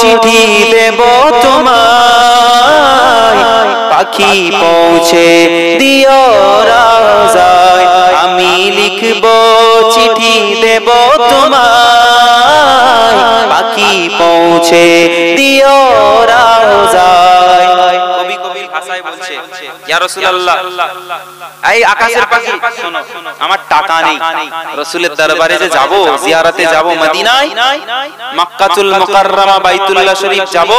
চিঠি দেব তোমায়, পাখি পৌঁছে দিও রওজায়। আমি লিখব চিঠি দেব তোমায়, পাখি পৌঁছে দিও রওজায়। কবি কবির ভাষায় বলছে, ইয়া রাসূলুল্লাহ, এই আকাশের পাখি শোনো, আমার টাকা নেই, রাসূলের দরবারে যে যাব, জিয়ারতে যাব মদিনায়, মক্কাতুল মুকাররমা বাইতুল্লাহ শরীফ যাব,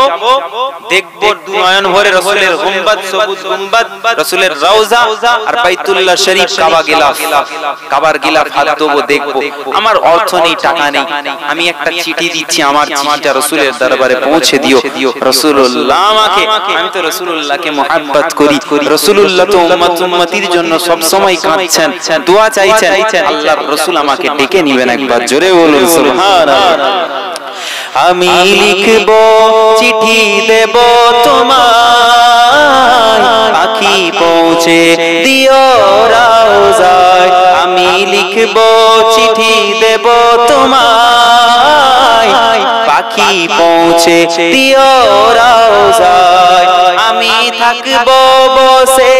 দেখব নয়ন ভরে রাসূলের গুম্বাদ, সবুজ গুম্বাদ, রাসূলের রওজা আর বাইতুল্লাহ শরীফ, কাবা গিলাফ, কাবার গিলাফ হাত দেবো, দেখব। আমার অর্থ নেই, টাকা নেই, আমি একটা চিঠি দিচ্ছি, আমার চিঠিটা রাসূলের দরবারে পৌঁছে দিও। রাসূলুল্লাহ আমাকে, আমি তো রাসূলুল্লাহকে মুহাব্বত করি, রাসূলুল্লাহ তো উম্মতির জন্য সব সময় কাঁদছেন, দোয়া চাইছেন, আল্লাহর রাসূল আমাকে ডেকে নেবেন, একবার জোরে বলুন সুবহানাল্লাহ। আমি লিখব চিঠি দেব তোমায়, পাখি পৌঁছে দিও রওজায়। আমি লিখব চিঠি দেব তোমায়, পাখি পৌঁছে দিও রওজায়। আমি থাকব বসে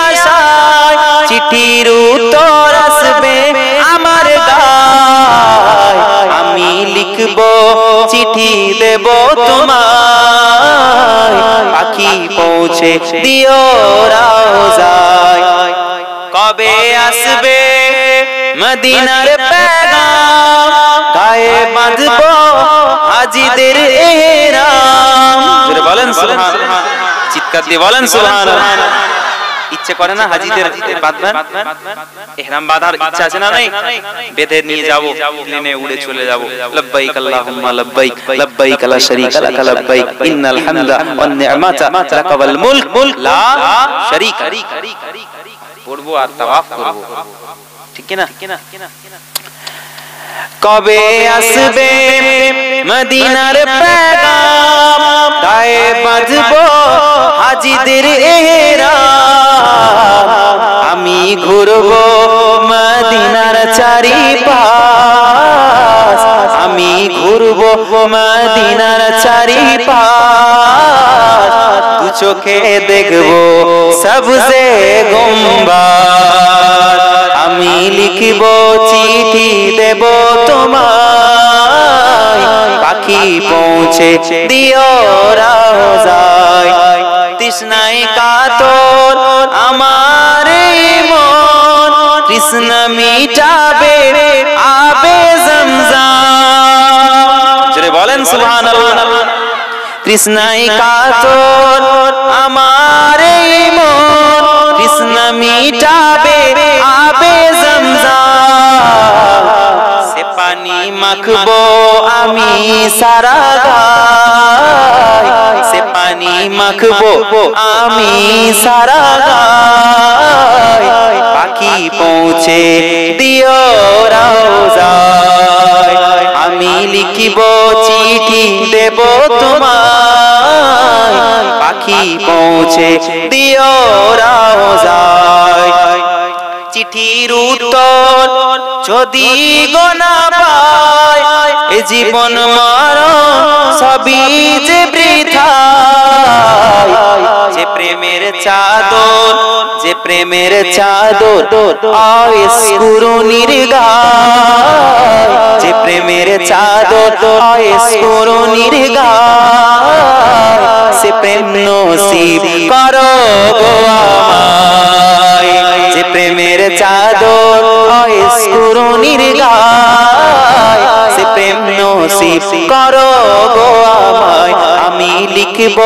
আশায়, চিঠির উত্তর আসবে আমার গায়। আমি লিখব চিঠি দেব তোমায়, পাখি পৌঁছে দিও রওজায়। কবে আসবে মদিনার পেগাম, গায়ে বাঁধব হাজিদের ইহরাম। জোরে বলেন সুবহানাল্লাহ, চিৎকার দিয়ে বলেন সুবহানাল্লাহ। ইচ্ছে করে না হাজিদের বাঁধবেন, ইহরাম বাঁধার ইচ্ছা আছে না নাই? বেঁধে নিয়ে যাব, প্লেনে উড়ে চলে যাব। লব্বাইক আল্লাহুম্মা লব্বাইক, লব্বাইক লা শারীকা লাক লব্বাইক, ইন্নাল হামদা ওয়ান নি'মাতা লাকা ওয়াল মুলক লা শারীকা। পড়বো আর তাওয়াফ করব, ঠিক কি না? কবে আসবে মদিনার পেগাম, গায়ে বাঁধব হাজিদের ইহরাম। আমি ঘুরব মদিনার চারিপাশ, আমি ঘুরব মদিনার চারিপাশ। দু চোখে দেখব সবজে গুম্বাদ। আমি লিখব চিঠি দেব তোমায়, পাখি পৌঁছে দিও রওজায়। তৃষ্ণায় কাতর আমার মন, তৃষ্ণা মিটাবে আবে জমজম। জোরে বলেন সুবহানাল্লাহ। তৃষ্ণায় কাতর আমার মন, তৃষ্ণা মিটাবে আবে জমজম। সে পানি মাখবো আমি সারা গায়, সে পানি মাখবো আমি সারা গায়। পাখি পৌঁছে দিও রওজায়। আমি লিখিব চিঠি দেব তোমায়, পাখি পৌঁছে দিও রওজায়। চিঠির উত্তর যদি গো না পাই, এ জীবন মরণ সবই যে বৃথা। যে প্রেমের চাদর, যে প্রেমের চাদর আয়েশ কুরুনির গায়। যে প্রেমের চাদর আয়েশ কুরুনির গায়। সে প্রেম নসিব করো গো আমায়। যে প্রেমের চাদর আয়েশ কুরুনির গায়। সে প্রেম নসিব করো গো আমায়। আমি লিখব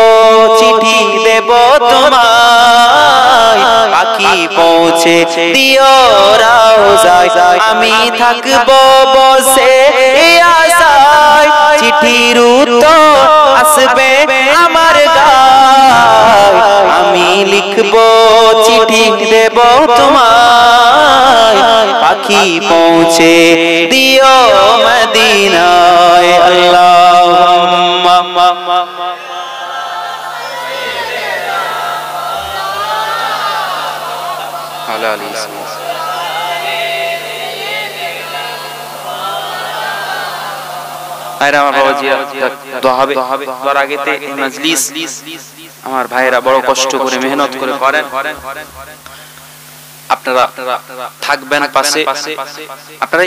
চিঠি দেব তোমায়, পাখি পৌঁছে দিও রওজায়। আমি থাকব বসে আশায়, চিঠির উত্তর আসবে আমার গায়। আমি লিখব চিঠি দেব তোমায়, পাখি পৌঁছে দিও মদিনায়। আল্লাহুম্মা আলা আলি ভাইরা আমার বাবাজি দোয়া হবে দোয়ার আগেতে এই মজলিস আমার ভাইরা বড় কষ্ট করে মেহনত করে করেন, আপনারা থাকবেন পাশে, আপনারা